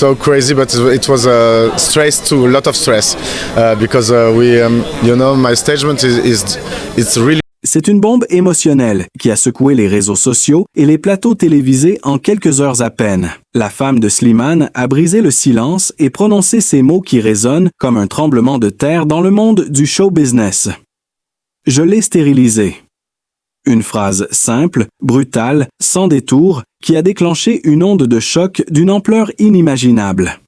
so crazy, but it was stress too, a lot of stress because my stagement it's really. C'est une bombe émotionnelle qui a secoué les réseaux sociaux et les plateaux télévisés en quelques heures à peine. La femme de Slimane a brisé le silence et prononcé ces mots qui résonnent comme un tremblement de terre dans le monde du show business. Je l'ai stérilisé. Une phrase simple, brutale, sans détour, qui a déclenché une onde de choc d'une ampleur inimaginable.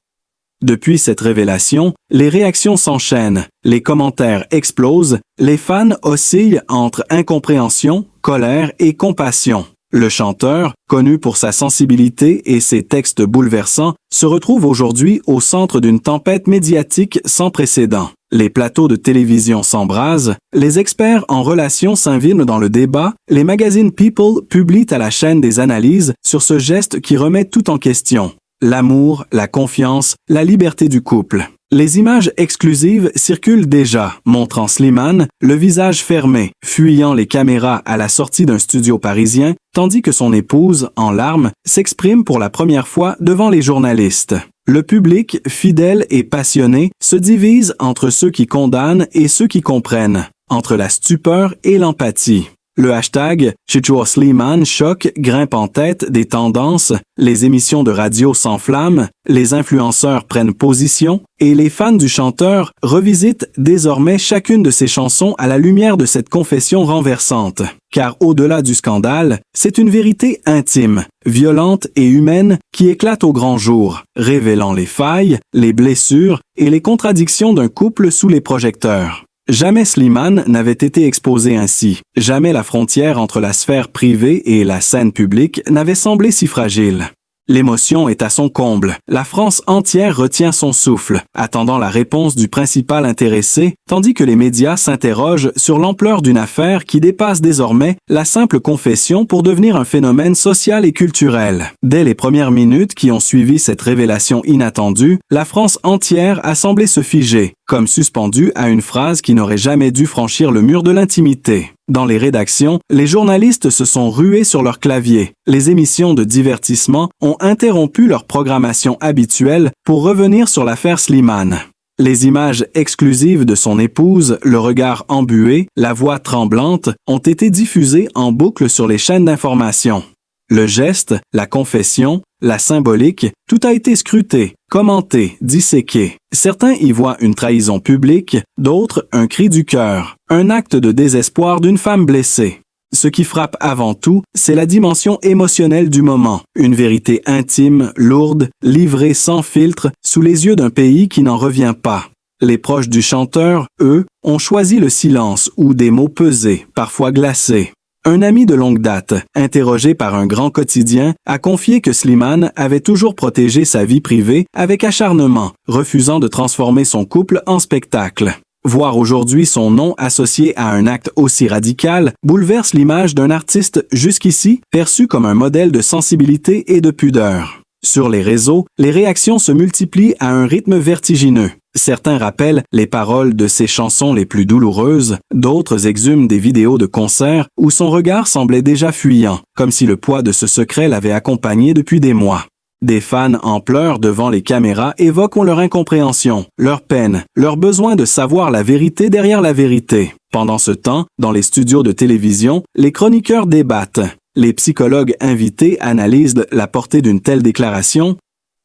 Depuis cette révélation, les réactions s'enchaînent, les commentaires explosent, les fans oscillent entre incompréhension, colère et compassion. Le chanteur, connu pour sa sensibilité et ses textes bouleversants, se retrouve aujourd'hui au centre d'une tempête médiatique sans précédent. Les plateaux de télévision s'embrasent, les experts en relations s'inviment dans le débat, les magazines People publient à la chaîne des analyses sur ce geste qui remet tout en question. L'amour, la confiance, la liberté du couple. Les images exclusives circulent déjà, montrant Slimane, le visage fermé, fuyant les caméras à la sortie d'un studio parisien, tandis que son épouse, en larmes, s'exprime pour la première fois devant les journalistes. Le public, fidèle et passionné, se divise entre ceux qui condamnent et ceux qui comprennent, entre la stupeur et l'empathie. Le hashtag #ChuchoSlimane choc grimpe en tête des tendances, les émissions de radio s'enflamment, les influenceurs prennent position et les fans du chanteur revisitent désormais chacune de ses chansons à la lumière de cette confession renversante. Car au-delà du scandale, c'est une vérité intime, violente et humaine qui éclate au grand jour, révélant les failles, les blessures et les contradictions d'un couple sous les projecteurs. Jamais Slimane n'avait été exposé ainsi. Jamais la frontière entre la sphère privée et la scène publique n'avait semblé si fragile. L'émotion est à son comble. La France entière retient son souffle, attendant la réponse du principal intéressé, tandis que les médias s'interrogent sur l'ampleur d'une affaire qui dépasse désormais la simple confession pour devenir un phénomène social et culturel. Dès les premières minutes qui ont suivi cette révélation inattendue, la France entière a semblé se figer, comme suspendue à une phrase qui n'aurait jamais dû franchir le mur de l'intimité. Dans les rédactions, les journalistes se sont rués sur leur clavier. Les émissions de divertissement ont interrompu leur programmation habituelle pour revenir sur l'affaire Slimane. Les images exclusives de son épouse, le regard embué, la voix tremblante, ont été diffusées en boucle sur les chaînes d'information. Le geste, la confession, la symbolique, tout a été scruté, commenté, disséqué. Certains y voient une trahison publique, d'autres un cri du cœur, un acte de désespoir d'une femme blessée. Ce qui frappe avant tout, c'est la dimension émotionnelle du moment, une vérité intime, lourde, livrée sans filtre, sous les yeux d'un pays qui n'en revient pas. Les proches du chanteur, eux, ont choisi le silence ou des mots pesés, parfois glacés. Un ami de longue date, interrogé par un grand quotidien, a confié que Slimane avait toujours protégé sa vie privée avec acharnement, refusant de transformer son couple en spectacle. Voir aujourd'hui son nom associé à un acte aussi radical bouleverse l'image d'un artiste jusqu'ici perçu comme un modèle de sensibilité et de pudeur. Sur les réseaux, les réactions se multiplient à un rythme vertigineux. Certains rappellent les paroles de ses chansons les plus douloureuses, d'autres exhument des vidéos de concerts où son regard semblait déjà fuyant, comme si le poids de ce secret l'avait accompagné depuis des mois. Des fans en pleurs devant les caméras évoquent leur incompréhension, leur peine, leur besoin de savoir la vérité derrière la vérité. Pendant ce temps, dans les studios de télévision, les chroniqueurs débattent. Les psychologues invités analysent la portée d'une telle déclaration.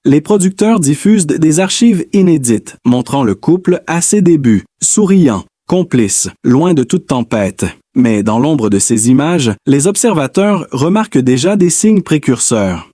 Les producteurs diffusent des archives inédites, montrant le couple à ses débuts, souriant, complice, loin de toute tempête. Mais dans l'ombre de ces images, les observateurs remarquent déjà des signes précurseurs.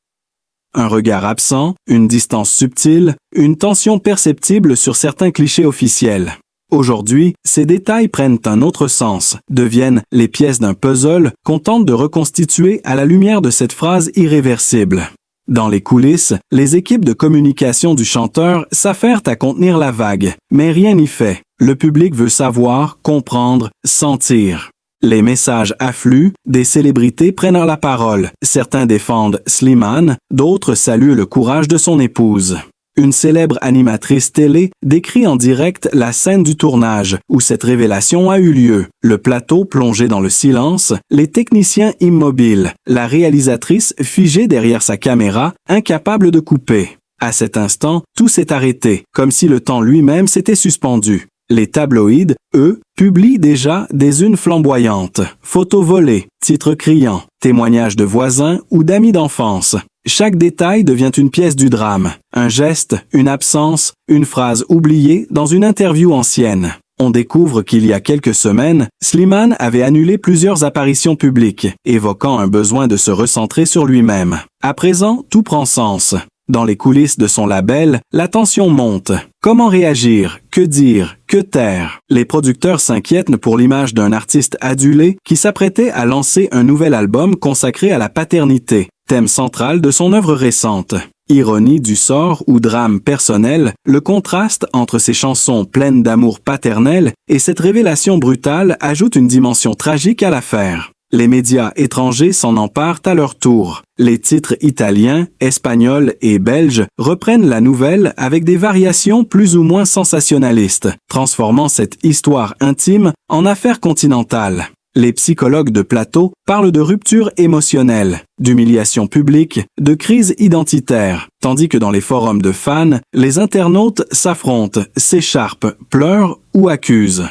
Un regard absent, une distance subtile, une tension perceptible sur certains clichés officiels. Aujourd'hui, ces détails prennent un autre sens, deviennent les pièces d'un puzzle qu'on tente de reconstituer à la lumière de cette phrase irréversible. Dans les coulisses, les équipes de communication du chanteur s'affairent à contenir la vague, mais rien n'y fait. Le public veut savoir, comprendre, sentir. Les messages affluent, des célébrités prennent la parole. Certains défendent Slimane, d'autres saluent le courage de son épouse. Une célèbre animatrice télé décrit en direct la scène du tournage où cette révélation a eu lieu. Le plateau plongé dans le silence, les techniciens immobiles, la réalisatrice figée derrière sa caméra, incapable de couper. À cet instant, tout s'est arrêté, comme si le temps lui-même s'était suspendu. Les tabloïds, eux, publient déjà des unes flamboyantes, photos volées, titres criants, témoignages de voisins ou d'amis d'enfance. Chaque détail devient une pièce du drame, un geste, une absence, une phrase oubliée dans une interview ancienne. On découvre qu'il y a quelques semaines, Slimane avait annulé plusieurs apparitions publiques, évoquant un besoin de se recentrer sur lui-même. À présent, tout prend sens. Dans les coulisses de son label, la tension monte. Comment réagir? Que dire? Que taire? Les producteurs s'inquiètent pour l'image d'un artiste adulé qui s'apprêtait à lancer un nouvel album consacré à la paternité, thème central de son œuvre récente. Ironie du sort ou drame personnel, le contraste entre ces chansons pleines d'amour paternel et cette révélation brutale ajoute une dimension tragique à l'affaire. Les médias étrangers s'en emparent à leur tour. Les titres italiens, espagnols et belges reprennent la nouvelle avec des variations plus ou moins sensationnalistes, transformant cette histoire intime en affaire continentale. Les psychologues de plateau parlent de rupture émotionnelle, d'humiliation publique, de crise identitaire, tandis que dans les forums de fans, les internautes s'affrontent, s'écharpent, pleurent ou accusent.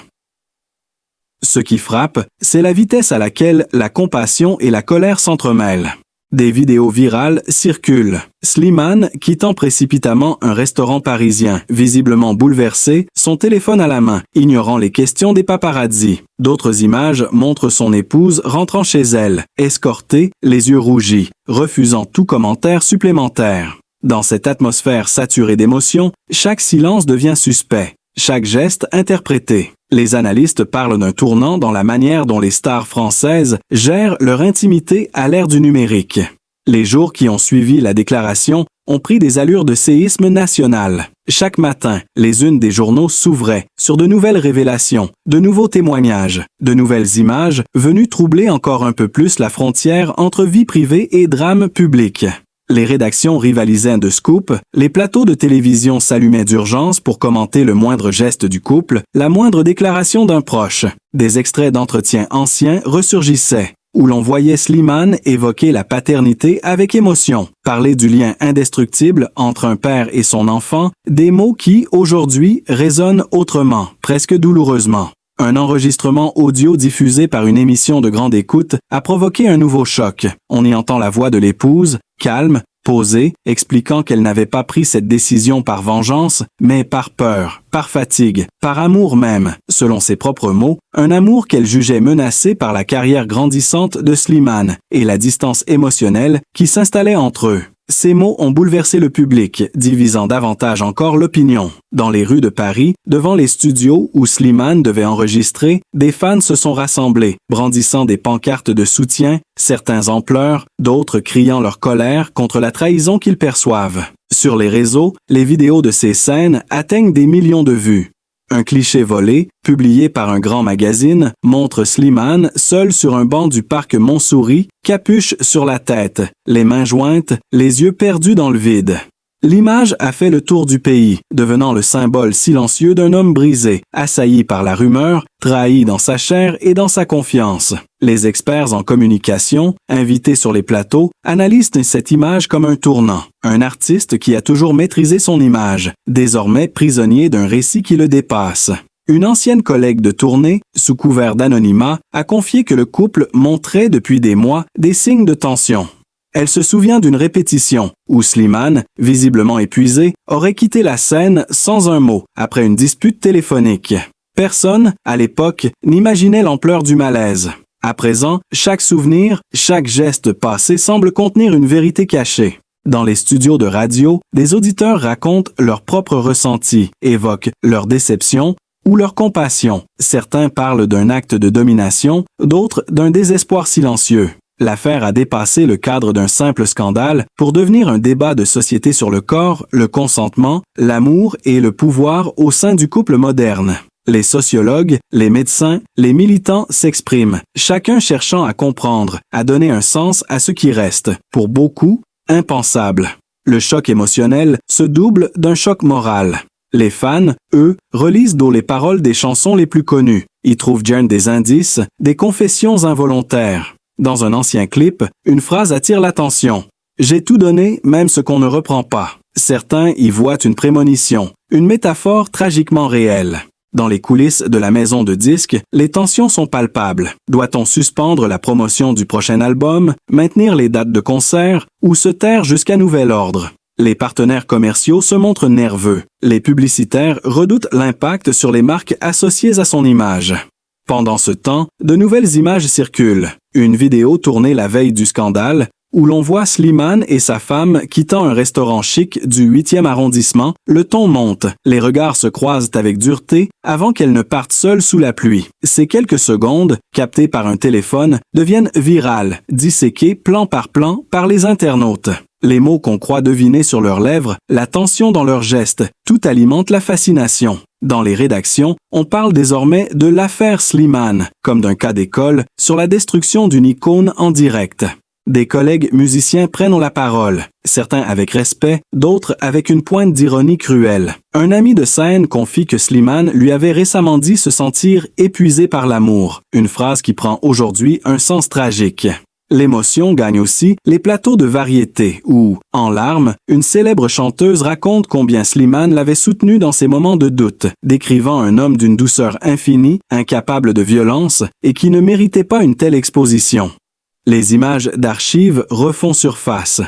Ce qui frappe, c'est la vitesse à laquelle la compassion et la colère s'entremêlent. Des vidéos virales circulent. Slimane quittant précipitamment un restaurant parisien, visiblement bouleversé, son téléphone à la main, ignorant les questions des paparazzis. D'autres images montrent son épouse rentrant chez elle, escortée, les yeux rougis, refusant tout commentaire supplémentaire. Dans cette atmosphère saturée d'émotions, chaque silence devient suspect, chaque geste interprété. Les analystes parlent d'un tournant dans la manière dont les stars françaises gèrent leur intimité à l'ère du numérique. Les jours qui ont suivi la déclaration ont pris des allures de séisme national. Chaque matin, les unes des journaux s'ouvraient sur de nouvelles révélations, de nouveaux témoignages, de nouvelles images venues troubler encore un peu plus la frontière entre vie privée et drame public. Les rédactions rivalisaient de scoop, les plateaux de télévision s'allumaient d'urgence pour commenter le moindre geste du couple, la moindre déclaration d'un proche. Des extraits d'entretiens anciens ressurgissaient, où l'on voyait Slimane évoquer la paternité avec émotion, parler du lien indestructible entre un père et son enfant, des mots qui, aujourd'hui, résonnent autrement, presque douloureusement. Un enregistrement audio diffusé par une émission de grande écoute a provoqué un nouveau choc. On y entend la voix de l'épouse, calme, posée, expliquant qu'elle n'avait pas pris cette décision par vengeance, mais par peur, par fatigue, par amour même, selon ses propres mots, un amour qu'elle jugeait menacé par la carrière grandissante de Slimane et la distance émotionnelle qui s'installait entre eux. Ces mots ont bouleversé le public, divisant davantage encore l'opinion. Dans les rues de Paris, devant les studios où Slimane devait enregistrer, des fans se sont rassemblés, brandissant des pancartes de soutien, certains en pleurs, d'autres criant leur colère contre la trahison qu'ils perçoivent. Sur les réseaux, les vidéos de ces scènes atteignent des millions de vues. Un cliché volé, publié par un grand magazine, montre Slimane seul sur un banc du parc Montsouris, capuche sur la tête, les mains jointes, les yeux perdus dans le vide. L'image a fait le tour du pays, devenant le symbole silencieux d'un homme brisé, assailli par la rumeur, trahi dans sa chair et dans sa confiance. Les experts en communication, invités sur les plateaux, analysent cette image comme un tournant. Un artiste qui a toujours maîtrisé son image, désormais prisonnier d'un récit qui le dépasse. Une ancienne collègue de tournée, sous couvert d'anonymat, a confié que le couple montrait depuis des mois des signes de tension. Elle se souvient d'une répétition où Slimane, visiblement épuisé, aurait quitté la scène sans un mot après une dispute téléphonique. Personne, à l'époque, n'imaginait l'ampleur du malaise. À présent, chaque souvenir, chaque geste passé semble contenir une vérité cachée. Dans les studios de radio, des auditeurs racontent leurs propres ressentis, évoquent leur déception ou leur compassion. Certains parlent d'un acte de domination, d'autres d'un désespoir silencieux. L'affaire a dépassé le cadre d'un simple scandale pour devenir un débat de société sur le corps, le consentement, l'amour et le pouvoir au sein du couple moderne. Les sociologues, les médecins, les militants s'expriment, chacun cherchant à comprendre, à donner un sens à ce qui reste, pour beaucoup, impensable. Le choc émotionnel se double d'un choc moral. Les fans, eux, relisent les paroles des chansons les plus connues, y trouvent des indices, des confessions involontaires. Dans un ancien clip, une phrase attire l'attention. « J'ai tout donné, même ce qu'on ne reprend pas. » Certains y voient une prémonition, une métaphore tragiquement réelle. Dans les coulisses de la maison de disques, les tensions sont palpables. Doit-on suspendre la promotion du prochain album, maintenir les dates de concert ou se taire jusqu'à nouvel ordre? Les partenaires commerciaux se montrent nerveux. Les publicitaires redoutent l'impact sur les marques associées à son image. Pendant ce temps, de nouvelles images circulent. Une vidéo tournée la veille du scandale, où l'on voit Slimane et sa femme quittant un restaurant chic du 8e arrondissement, le ton monte, les regards se croisent avec dureté avant qu'elles ne partent seules sous la pluie. Ces quelques secondes, captées par un téléphone, deviennent virales, disséquées plan par les internautes. Les mots qu'on croit deviner sur leurs lèvres, la tension dans leurs gestes, tout alimente la fascination. Dans les rédactions, on parle désormais de l'affaire Slimane, comme d'un cas d'école, sur la destruction d'une icône en direct. Des collègues musiciens prennent la parole, certains avec respect, d'autres avec une pointe d'ironie cruelle. Un ami de scène confie que Slimane lui avait récemment dit se sentir épuisé par l'amour, une phrase qui prend aujourd'hui un sens tragique. L'émotion gagne aussi les plateaux de variété où, en larmes, une célèbre chanteuse raconte combien Slimane l'avait soutenu dans ses moments de doute, décrivant un homme d'une douceur infinie, incapable de violence et qui ne méritait pas une telle exposition. Les images d'archives refont surface.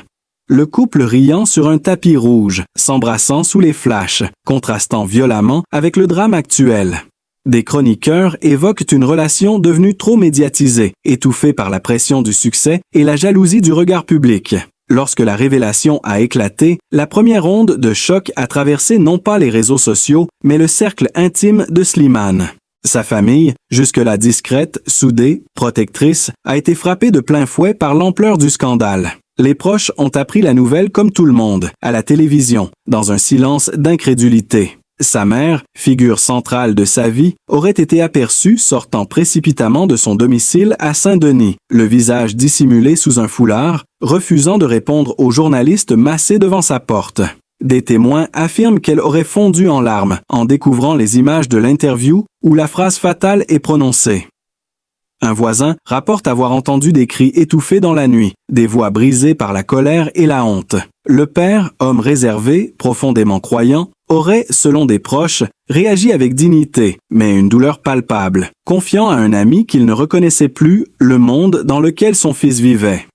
Le couple riant sur un tapis rouge, s'embrassant sous les flashs, contrastant violemment avec le drame actuel. Des chroniqueurs évoquent une relation devenue trop médiatisée, étouffée par la pression du succès et la jalousie du regard public. Lorsque la révélation a éclaté, la première onde de choc a traversé non pas les réseaux sociaux, mais le cercle intime de Slimane. Sa famille, jusque-là discrète, soudée, protectrice, a été frappée de plein fouet par l'ampleur du scandale. Les proches ont appris la nouvelle comme tout le monde, à la télévision, dans un silence d'incrédulité. Sa mère, figure centrale de sa vie, aurait été aperçue sortant précipitamment de son domicile à Saint-Denis, le visage dissimulé sous un foulard, refusant de répondre aux journalistes massés devant sa porte. Des témoins affirment qu'elle aurait fondu en larmes en découvrant les images de l'interview où la phrase fatale est prononcée. Un voisin rapporte avoir entendu des cris étouffés dans la nuit, des voix brisées par la colère et la honte. Le père, homme réservé, profondément croyant, aurait, selon des proches, réagi avec dignité, mais une douleur palpable, confiant à un ami qu'il ne reconnaissait plus le monde dans lequel son fils vivait.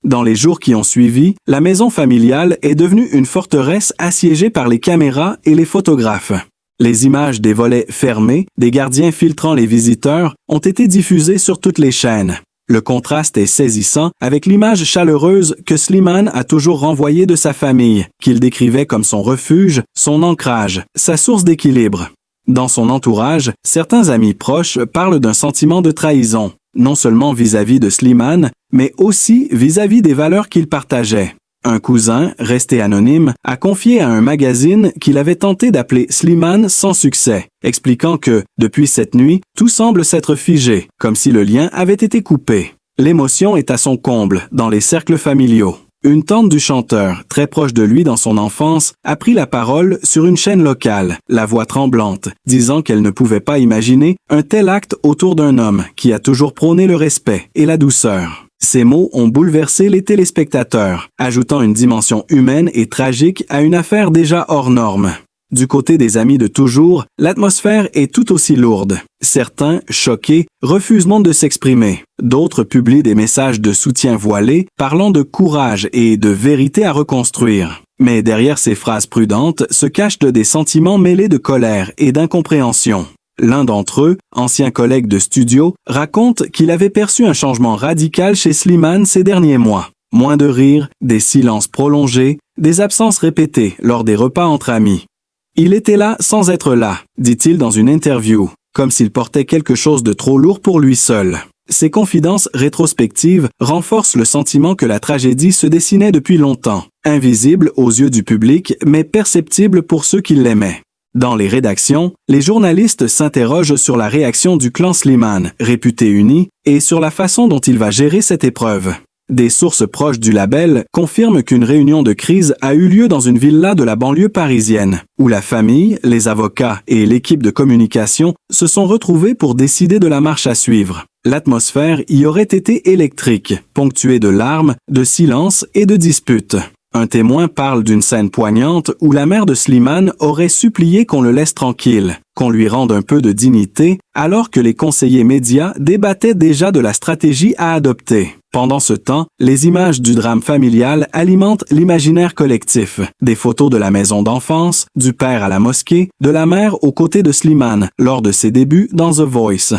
Dans les jours qui ont suivi, la maison familiale est devenue une forteresse assiégée par les caméras et les photographes. Les images des volets fermés, des gardiens filtrant les visiteurs, ont été diffusées sur toutes les chaînes. Le contraste est saisissant avec l'image chaleureuse que Slimane a toujours renvoyée de sa famille, qu'il décrivait comme son refuge, son ancrage, sa source d'équilibre. Dans son entourage, certains amis proches parlent d'un sentiment de trahison, non seulement vis-à-vis de Slimane, mais aussi vis-à-vis des valeurs qu'il partageait. Un cousin, resté anonyme, a confié à un magazine qu'il avait tenté d'appeler Slimane sans succès, expliquant que, depuis cette nuit, tout semble s'être figé, comme si le lien avait été coupé. L'émotion est à son comble dans les cercles familiaux. Une tante du chanteur, très proche de lui dans son enfance, a pris la parole sur une chaîne locale, la voix tremblante, disant qu'elle ne pouvait pas imaginer un tel acte autour d'un homme qui a toujours prôné le respect et la douceur. Ces mots ont bouleversé les téléspectateurs, ajoutant une dimension humaine et tragique à une affaire déjà hors norme. Du côté des amis de toujours, l'atmosphère est tout aussi lourde. Certains, choqués, refusent même de s'exprimer. D'autres publient des messages de soutien voilés, parlant de courage et de vérité à reconstruire. Mais derrière ces phrases prudentes se cachent des sentiments mêlés de colère et d'incompréhension. L'un d'entre eux, ancien collègue de studio, raconte qu'il avait perçu un changement radical chez Slimane ces derniers mois. Moins de rires, des silences prolongés, des absences répétées lors des repas entre amis. Il était là sans être là, dit-il dans une interview, comme s'il portait quelque chose de trop lourd pour lui seul. Ces confidences rétrospectives renforcent le sentiment que la tragédie se dessinait depuis longtemps, invisible aux yeux du public mais perceptible pour ceux qui l'aimaient. Dans les rédactions, les journalistes s'interrogent sur la réaction du clan Slimane, réputé uni, et sur la façon dont il va gérer cette épreuve. Des sources proches du label confirment qu'une réunion de crise a eu lieu dans une villa de la banlieue parisienne, où la famille, les avocats et l'équipe de communication se sont retrouvés pour décider de la marche à suivre. L'atmosphère y aurait été électrique, ponctuée de larmes, de silence et de disputes. Un témoin parle d'une scène poignante où la mère de Slimane aurait supplié qu'on le laisse tranquille, qu'on lui rende un peu de dignité, alors que les conseillers médias débattaient déjà de la stratégie à adopter. Pendant ce temps, les images du drame familial alimentent l'imaginaire collectif. Des photos de la maison d'enfance, du père à la mosquée, de la mère aux côtés de Slimane lors de ses débuts dans The Voice.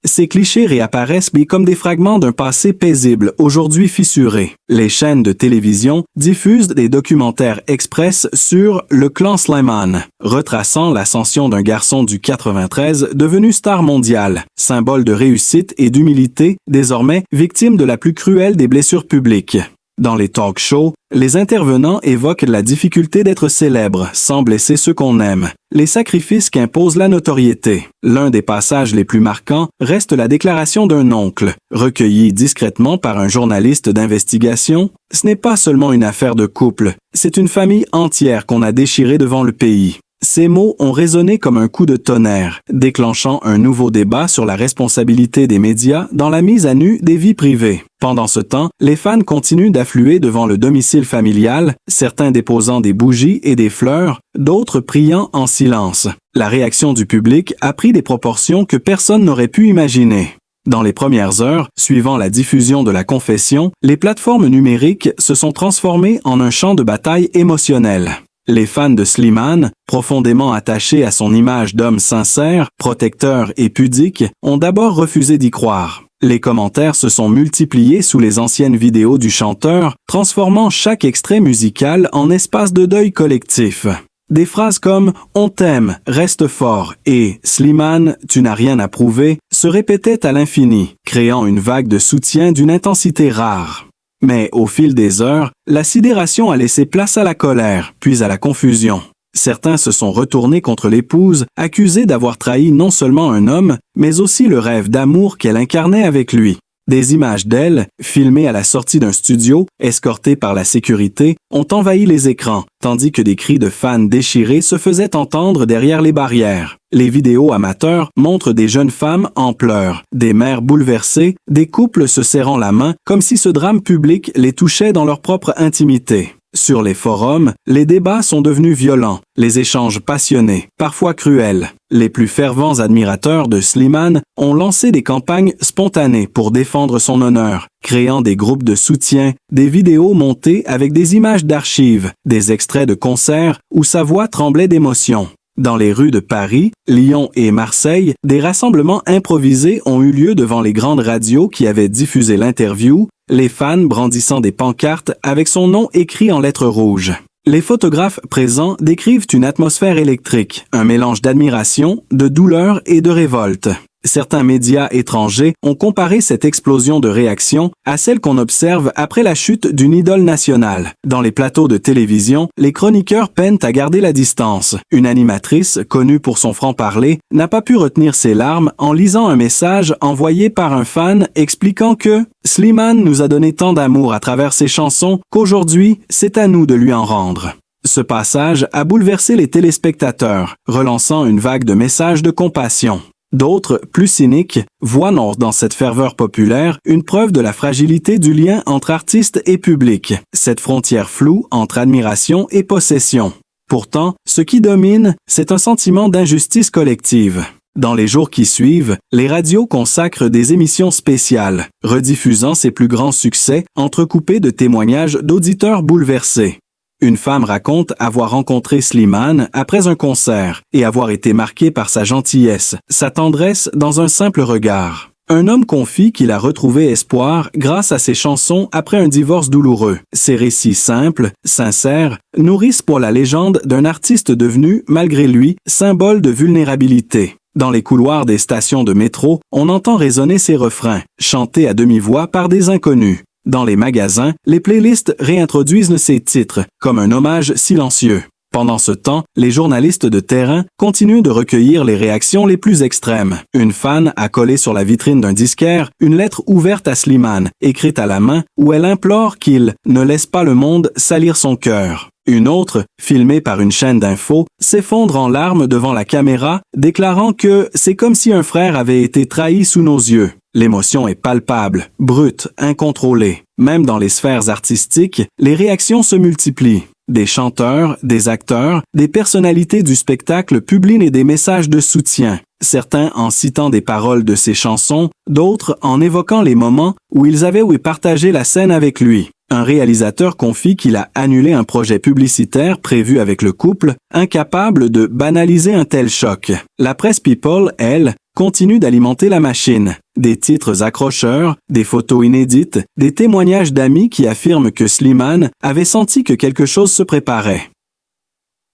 Ces clichés réapparaissent comme des fragments d'un passé paisible, aujourd'hui fissuré. Les chaînes de télévision diffusent des documentaires express sur le clan Slimane, retraçant l'ascension d'un garçon du 93 devenu star mondiale, symbole de réussite et d'humilité, désormais victime de la plus cruelle des blessures publiques. Dans les talk shows, les intervenants évoquent la difficulté d'être célèbre sans blesser ceux qu'on aime, les sacrifices qu'impose la notoriété. L'un des passages les plus marquants reste la déclaration d'un oncle, recueillie discrètement par un journaliste d'investigation. « Ce n'est pas seulement une affaire de couple, c'est une famille entière qu'on a déchirée devant le pays. » Ces mots ont résonné comme un coup de tonnerre, déclenchant un nouveau débat sur la responsabilité des médias dans la mise à nu des vies privées. Pendant ce temps, les fans continuent d'affluer devant le domicile familial, certains déposant des bougies et des fleurs, d'autres priant en silence. La réaction du public a pris des proportions que personne n'aurait pu imaginer. Dans les premières heures, suivant la diffusion de la confession, les plateformes numériques se sont transformées en un champ de bataille émotionnel. Les fans de Slimane, profondément attachés à son image d'homme sincère, protecteur et pudique, ont d'abord refusé d'y croire. Les commentaires se sont multipliés sous les anciennes vidéos du chanteur, transformant chaque extrait musical en espace de deuil collectif. Des phrases comme « On t'aime, reste fort » et « Slimane, tu n'as rien à prouver » se répétaient à l'infini, créant une vague de soutien d'une intensité rare. Mais au fil des heures, la sidération a laissé place à la colère, puis à la confusion. Certains se sont retournés contre l'épouse, accusés d'avoir trahi non seulement un homme, mais aussi le rêve d'amour qu'elle incarnait avec lui. Des images d'elle, filmées à la sortie d'un studio, escortées par la sécurité, ont envahi les écrans, tandis que des cris de fans déchirés se faisaient entendre derrière les barrières. Les vidéos amateurs montrent des jeunes femmes en pleurs, des mères bouleversées, des couples se serrant la main, comme si ce drame public les touchait dans leur propre intimité. Sur les forums, les débats sont devenus violents, les échanges passionnés, parfois cruels. Les plus fervents admirateurs de Slimane ont lancé des campagnes spontanées pour défendre son honneur, créant des groupes de soutien, des vidéos montées avec des images d'archives, des extraits de concerts où sa voix tremblait d'émotion. Dans les rues de Paris, Lyon et Marseille, des rassemblements improvisés ont eu lieu devant les grandes radios qui avaient diffusé l'interview, les fans brandissant des pancartes avec son nom écrit en lettres rouges. Les photographes présents décrivent une atmosphère électrique, un mélange d'admiration, de douleur et de révolte. Certains médias étrangers ont comparé cette explosion de réactions à celle qu'on observe après la chute d'une idole nationale. Dans les plateaux de télévision, les chroniqueurs peinent à garder la distance. Une animatrice, connue pour son franc-parler, n'a pas pu retenir ses larmes en lisant un message envoyé par un fan expliquant que « Slimane nous a donné tant d'amour à travers ses chansons qu'aujourd'hui, c'est à nous de lui en rendre ». Ce passage a bouleversé les téléspectateurs, relançant une vague de messages de compassion. D'autres, plus cyniques, voient dans cette ferveur populaire une preuve de la fragilité du lien entre artistes et public, cette frontière floue entre admiration et possession. Pourtant, ce qui domine, c'est un sentiment d'injustice collective. Dans les jours qui suivent, les radios consacrent des émissions spéciales, rediffusant ses plus grands succès, entrecoupés de témoignages d'auditeurs bouleversés. Une femme raconte avoir rencontré Slimane après un concert et avoir été marquée par sa gentillesse, sa tendresse dans un simple regard. Un homme confie qu'il a retrouvé espoir grâce à ses chansons après un divorce douloureux. Ces récits simples, sincères, nourrissent pour la légende d'un artiste devenu, malgré lui, symbole de vulnérabilité. Dans les couloirs des stations de métro, on entend résonner ces refrains, chantés à demi-voix par des inconnus. Dans les magasins, les playlists réintroduisent ces titres, comme un hommage silencieux. Pendant ce temps, les journalistes de terrain continuent de recueillir les réactions les plus extrêmes. Une fan a collé sur la vitrine d'un disquaire une lettre ouverte à Slimane, écrite à la main, où elle implore qu'il ne laisse pas le monde salir son cœur. Une autre, filmée par une chaîne d'infos, s'effondre en larmes devant la caméra, déclarant que c'est comme si un frère avait été trahi sous nos yeux. L'émotion est palpable, brute, incontrôlée. Même dans les sphères artistiques, les réactions se multiplient. Des chanteurs, des acteurs, des personnalités du spectacle publient des messages de soutien, certains en citant des paroles de ses chansons, d'autres en évoquant les moments où ils avaient partagé la scène avec lui. Un réalisateur confie qu'il a annulé un projet publicitaire prévu avec le couple, incapable de banaliser un tel choc. La presse People, elle, continue d'alimenter la machine. Des titres accrocheurs, des photos inédites, des témoignages d'amis qui affirment que Slimane avait senti que quelque chose se préparait.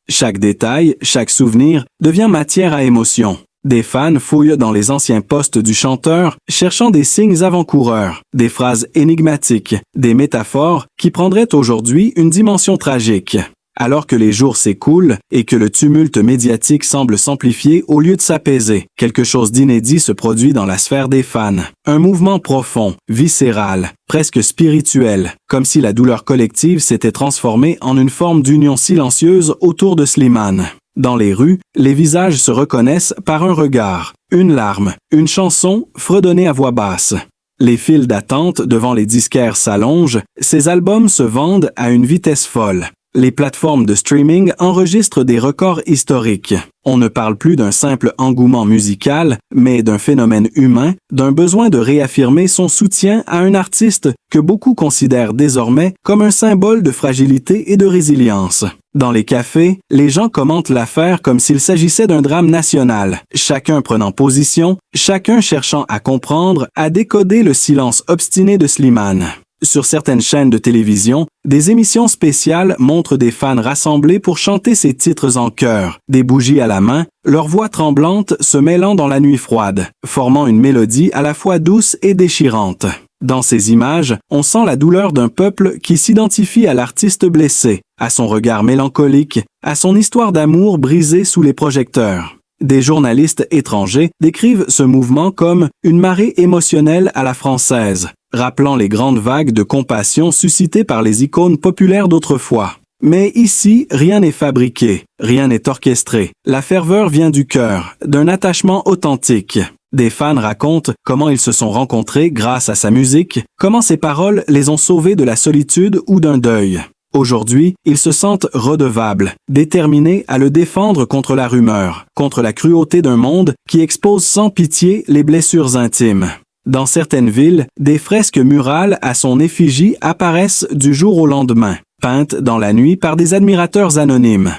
Chaque détail, chaque souvenir devient matière à émotion. Des fans fouillent dans les anciens posts du chanteur, cherchant des signes avant-coureurs, des phrases énigmatiques, des métaphores qui prendraient aujourd'hui une dimension tragique. Alors que les jours s'écoulent et que le tumulte médiatique semble s'amplifier au lieu de s'apaiser, quelque chose d'inédit se produit dans la sphère des fans. Un mouvement profond, viscéral, presque spirituel, comme si la douleur collective s'était transformée en une forme d'union silencieuse autour de Slimane. Dans les rues, les visages se reconnaissent par un regard, une larme, une chanson fredonnée à voix basse. Les files d'attente devant les disquaires s'allongent, ces albums se vendent à une vitesse folle. Les plateformes de streaming enregistrent des records historiques. On ne parle plus d'un simple engouement musical, mais d'un phénomène humain, d'un besoin de réaffirmer son soutien à un artiste que beaucoup considèrent désormais comme un symbole de fragilité et de résilience. Dans les cafés, les gens commentent l'affaire comme s'il s'agissait d'un drame national, chacun prenant position, chacun cherchant à comprendre, à décoder le silence obstiné de Slimane. Sur certaines chaînes de télévision, des émissions spéciales montrent des fans rassemblés pour chanter ces titres en chœur, des bougies à la main, leurs voix tremblantes se mêlant dans la nuit froide, formant une mélodie à la fois douce et déchirante. Dans ces images, on sent la douleur d'un peuple qui s'identifie à l'artiste blessé, à son regard mélancolique, à son histoire d'amour brisée sous les projecteurs. Des journalistes étrangers décrivent ce mouvement comme une marée émotionnelle à la française, rappelant les grandes vagues de compassion suscitées par les icônes populaires d'autrefois. Mais ici, rien n'est fabriqué, rien n'est orchestré. La ferveur vient du cœur, d'un attachement authentique. Des fans racontent comment ils se sont rencontrés grâce à sa musique, comment ses paroles les ont sauvés de la solitude ou d'un deuil. Aujourd'hui, ils se sentent redevables, déterminés à le défendre contre la rumeur, contre la cruauté d'un monde qui expose sans pitié les blessures intimes. Dans certaines villes, des fresques murales à son effigie apparaissent du jour au lendemain, peintes dans la nuit par des admirateurs anonymes.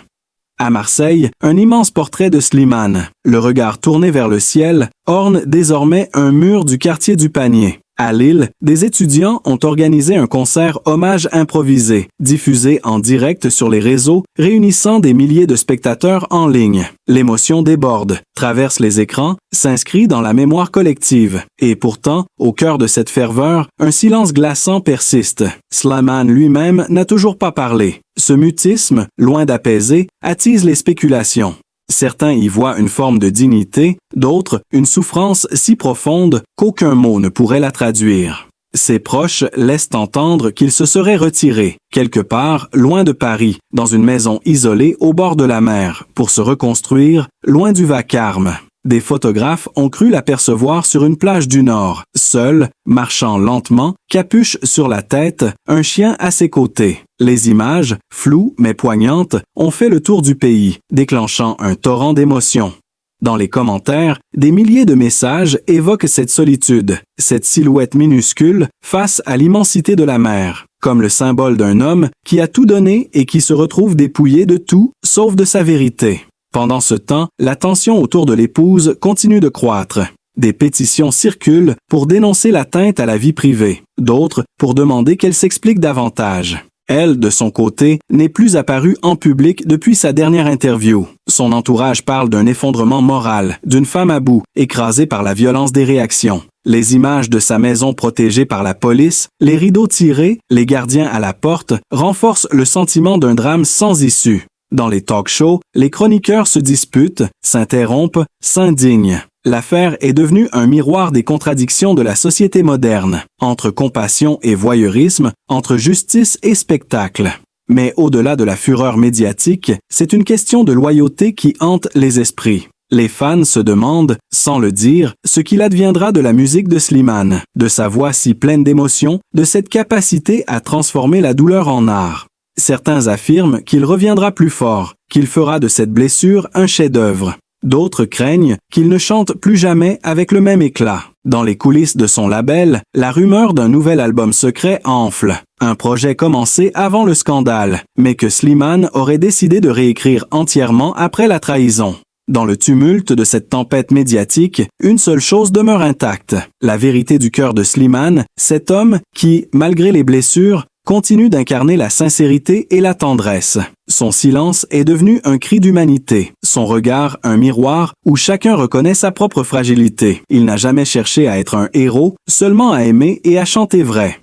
À Marseille, un immense portrait de Slimane, le regard tourné vers le ciel, orne désormais un mur du quartier du Panier. À Lille, des étudiants ont organisé un concert hommage improvisé, diffusé en direct sur les réseaux, réunissant des milliers de spectateurs en ligne. L'émotion déborde, traverse les écrans, s'inscrit dans la mémoire collective. Et pourtant, au cœur de cette ferveur, un silence glaçant persiste. Slimane lui-même n'a toujours pas parlé. Ce mutisme, loin d'apaiser, attise les spéculations. Certains y voient une forme de dignité, d'autres une souffrance si profonde qu'aucun mot ne pourrait la traduire. Ses proches laissent entendre qu'il se serait retiré, quelque part, loin de Paris, dans une maison isolée au bord de la mer, pour se reconstruire, loin du vacarme. Des photographes ont cru l'apercevoir sur une plage du Nord, seul, marchant lentement, capuche sur la tête, un chien à ses côtés. Les images, floues mais poignantes, ont fait le tour du pays, déclenchant un torrent d'émotions. Dans les commentaires, des milliers de messages évoquent cette solitude, cette silhouette minuscule face à l'immensité de la mer, comme le symbole d'un homme qui a tout donné et qui se retrouve dépouillé de tout, sauf de sa vérité. Pendant ce temps, la tension autour de l'épouse continue de croître. Des pétitions circulent pour dénoncer l'atteinte à la vie privée, d'autres pour demander qu'elle s'explique davantage. Elle, de son côté, n'est plus apparue en public depuis sa dernière interview. Son entourage parle d'un effondrement moral, d'une femme à bout, écrasée par la violence des réactions. Les images de sa maison protégée par la police, les rideaux tirés, les gardiens à la porte, renforcent le sentiment d'un drame sans issue. Dans les talk-shows, les chroniqueurs se disputent, s'interrompent, s'indignent. L'affaire est devenue un miroir des contradictions de la société moderne, entre compassion et voyeurisme, entre justice et spectacle. Mais au-delà de la fureur médiatique, c'est une question de loyauté qui hante les esprits. Les fans se demandent, sans le dire, ce qu'il adviendra de la musique de Slimane, de sa voix si pleine d'émotion, de cette capacité à transformer la douleur en art. Certains affirment qu'il reviendra plus fort, qu'il fera de cette blessure un chef-d'œuvre. D'autres craignent qu'il ne chante plus jamais avec le même éclat. Dans les coulisses de son label, la rumeur d'un nouvel album secret enfle. Un projet commencé avant le scandale, mais que Slimane aurait décidé de réécrire entièrement après la trahison. Dans le tumulte de cette tempête médiatique, une seule chose demeure intacte. La vérité du cœur de Slimane, cet homme qui, malgré les blessures, continue d'incarner la sincérité et la tendresse. Son silence est devenu un cri d'humanité, son regard un miroir où chacun reconnaît sa propre fragilité. Il n'a jamais cherché à être un héros, seulement à aimer et à chanter vrai.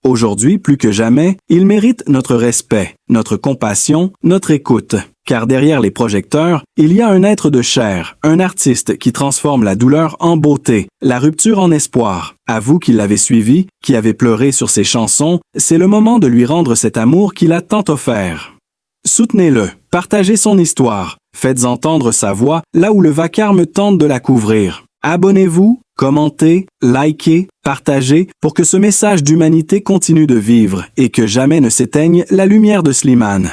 Aujourd'hui, plus que jamais, il mérite notre respect, notre compassion, notre écoute. Car derrière les projecteurs, il y a un être de chair, un artiste qui transforme la douleur en beauté, la rupture en espoir. À vous qui l'avez suivi, qui avez pleuré sur ses chansons, c'est le moment de lui rendre cet amour qu'il a tant offert. Soutenez-le, partagez son histoire, faites entendre sa voix là où le vacarme tente de la couvrir. Abonnez-vous, commentez, likez, partagez pour que ce message d'humanité continue de vivre et que jamais ne s'éteigne la lumière de Slimane.